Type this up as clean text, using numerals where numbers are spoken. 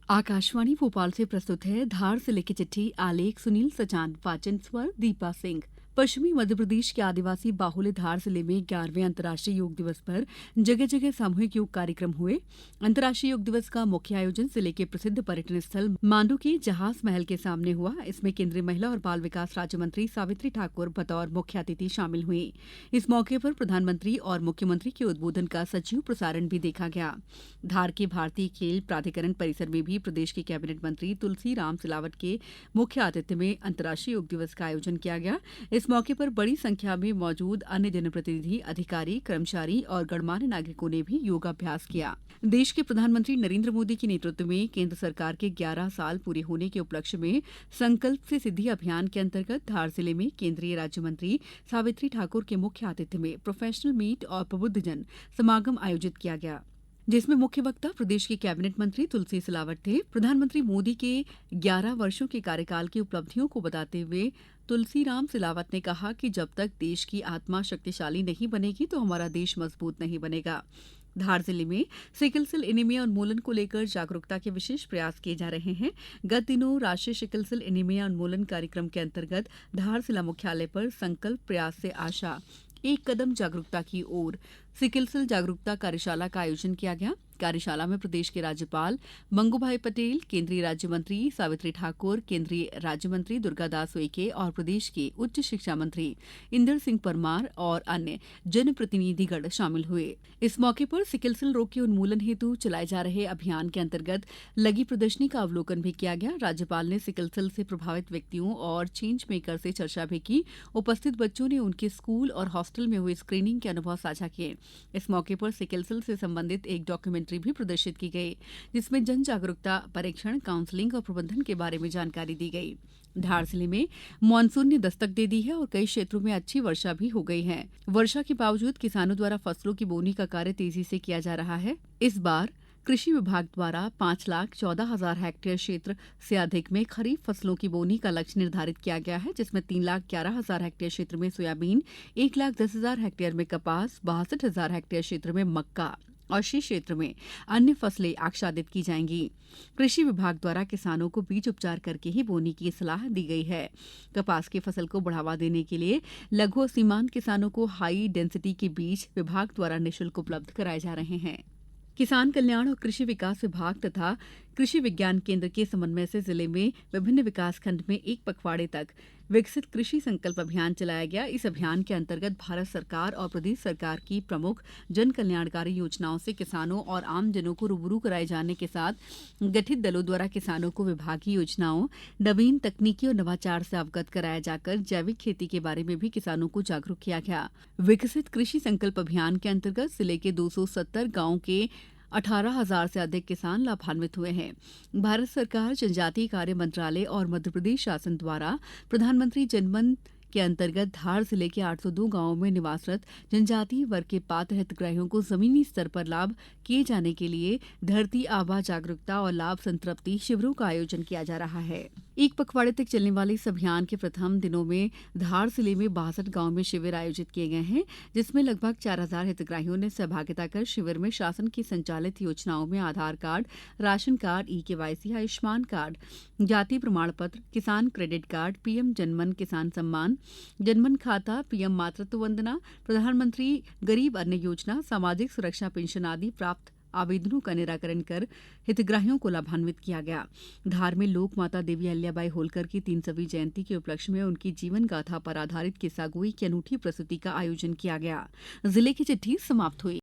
आकाशवाणी भोपाल से प्रस्तुत है धार से लिखी चिट्ठी। आलेख सुनील सचान, वाचन स्वर दीपा सिंह। पश्चिमी मध्य प्रदेश के आदिवासी बाहुल्य धार जिले में 11वें अंतर्राष्ट्रीय योग दिवस पर जगह जगह सामूहिक योग कार्यक्रम हुए। अंतर्राष्ट्रीय योग दिवस का मुख्य आयोजन जिले के प्रसिद्ध पर्यटन स्थल मांडू के जहाज महल के सामने हुआ। इसमें केंद्रीय महिला और बाल विकास राज्य मंत्री सावित्री ठाकुर बतौर मुख्य अतिथि शामिल हुई। इस मौके पर प्रधानमंत्री और मुख्यमंत्री के उद्बोधन का सजीव प्रसारण भी देखा गया। धार के भारतीय खेल प्राधिकरण परिसर में भी प्रदेश के कैबिनेट मंत्री तुलसीराम सिलावट के मुख्य आतिथ्य में अंतर्राष्ट्रीय योग दिवस का आयोजन किया गया। इस मौके पर बड़ी संख्या में मौजूद अन्य जनप्रतिनिधि, अधिकारी, कर्मचारी और गणमान्य नागरिकों ने भी योगाभ्यास किया। देश के प्रधानमंत्री नरेंद्र मोदी के नेतृत्व में केंद्र सरकार के 11 साल पूरे होने के उपलक्ष्य में संकल्प से सिद्धि अभियान के अंतर्गत धार जिले में केंद्रीय राज्य मंत्री सावित्री ठाकुर के मुख्य आतिथ्य में प्रोफेशनल मीट और प्रबुद्धजन समागम आयोजित किया गया, जिसमें मुख्य वक्ता प्रदेश के कैबिनेट मंत्री तुलसी सिलावट थे। प्रधानमंत्री मोदी के 11 वर्षों के कार्यकाल की उपलब्धियों को बताते हुए तुलसीराम सिलावट ने कहा कि जब तक देश की आत्मा शक्तिशाली नहीं बनेगी तो हमारा देश मजबूत नहीं बनेगा। धार जिले में सिकल सेल एनीमिया उन्मूलन को लेकर जागरूकता के विशेष प्रयास किए जा रहे हैं। गत दिनों राष्ट्रीय सिकल सेल एनीमिया उन्मूलन कार्यक्रम के अंतर्गत धार जिला मुख्यालय पर संकल्प प्रयास से आशा एक कदम जागरूकता की ओर सिकल सेल जागरूकता कार्यशाला का आयोजन किया गया। कार्यशाला में प्रदेश के राज्यपाल मंगूभाई पटेल, केंद्रीय राज्य मंत्री सावित्री ठाकुर, केंद्रीय राज्य मंत्री दुर्गादास उइके और प्रदेश के उच्च शिक्षा मंत्री इंदर सिंह परमार और अन्य जनप्रतिनिधिगण शामिल हुए। इस मौके पर सिकल सेल रोग के उन्मूलन हेतु चलाए जा रहे अभियान के अंतर्गत लगी प्रदर्शनी का अवलोकन भी किया गया। राज्यपाल ने सिकल सेल से प्रभावित व्यक्तियों और चेंज मेकर से चर्चा भी की। उपस्थित बच्चों ने उनके स्कूल और हॉस्टल में हुई स्क्रीनिंग के अनुभव साझा किए। इस मौके पर सिकल सेल से संबंधित एक डॉक्यूमेंट्री भी प्रदर्शित की गई, जिसमें जन जागरूकता, परीक्षण, काउंसलिंग और प्रबंधन के बारे में जानकारी दी गई। धार जिले में मानसून ने दस्तक दे दी है और कई क्षेत्रों में अच्छी वर्षा भी हो गई है। वर्षा के बावजूद किसानों द्वारा फसलों की बोनी का कार्य तेजी से किया जा रहा है। इस बार कृषि विभाग द्वारा 5,14,000 हेक्टेयर क्षेत्र से अधिक में खरीफ फसलों की बोनी का लक्ष्य निर्धारित किया गया है, जिसमें 3,11,000 हेक्टेयर क्षेत्र में सोयाबीन, 1,10,000 हेक्टेयर में कपास, 62,000 हेक्टेयर क्षेत्र में मक्का और शेष क्षेत्र में अन्य फसलें आच्छादित की जाएंगी। कृषि विभाग द्वारा किसानों को बीज उपचार करके ही बोनी की सलाह दी गई है। कपास की फसल को बढ़ावा देने के लिए लघु और सीमांत किसानों को हाई डेंसिटी के बीज विभाग द्वारा निःशुल्क उपलब्ध कराए जा रहे हैं। किसान कल्याण और कृषि विकास विभाग तथा कृषि विज्ञान केंद्र के समन्वय से जिले में विभिन्न विकासखंड में एक पखवाड़े तक विकसित कृषि संकल्प अभियान चलाया गया। इस अभियान के अंतर्गत भारत सरकार और प्रदेश सरकार की प्रमुख जन कल्याणकारी योजनाओं से किसानों और आम जनों को रूबरू कराए जाने के साथ गठित दलों द्वारा किसानों को विभागीय योजनाओं, नवीन तकनीकी और नवाचार से अवगत कराया जाकर जैविक खेती के बारे में भी किसानों को जागरूक किया गया। विकसित कृषि संकल्प अभियान के अंतर्गत जिले के 270 गांवों के 18,000 से अधिक किसान लाभान्वित हुए हैं। भारत सरकार, जनजातीय कार्य मंत्रालय और मध्य प्रदेश शासन द्वारा प्रधानमंत्री जनमन के अंतर्गत धार जिले के 802 गांवों में निवासरत जनजातीय वर्ग के पात्र हितग्राहियों को जमीनी स्तर पर लाभ किए जाने के लिए धरती आबा जागरूकता और लाभ संतृप्ति शिविरों का आयोजन किया जा रहा है। एक पखवाड़े तक चलने वाले इस अभियान के प्रथम दिनों में धार जिले में 62 गांव में शिविर आयोजित किए गए हैं, जिसमें लगभग 4,000 हितग्राहियों ने सहभागिता कर शिविर में शासन की संचालित योजनाओं में Aadhaar card, ration card, eKYC, Ayushman card, जाति प्रमाण पत्र, किसान क्रेडिट कार्ड, पीएम जनमन किसान सम्मान, जनमन खाता, पीएम मातृत्व वंदना, प्रधानमंत्री गरीब अन्न योजना, सामाजिक सुरक्षा पेंशन आदि प्राप्त आवेदनों का निराकरण कर हितग्राहियों को लाभान्वित किया गया। धार में लोक माता देवी अहिल्याबाई होलकर की 300वीं जयंती के उपलक्ष्य में उनकी जीवन गाथा पर आधारित किस्सा गोई की अनूठी प्रस्तुति का आयोजन किया गया। जिले की चिट्ठी समाप्त हुई।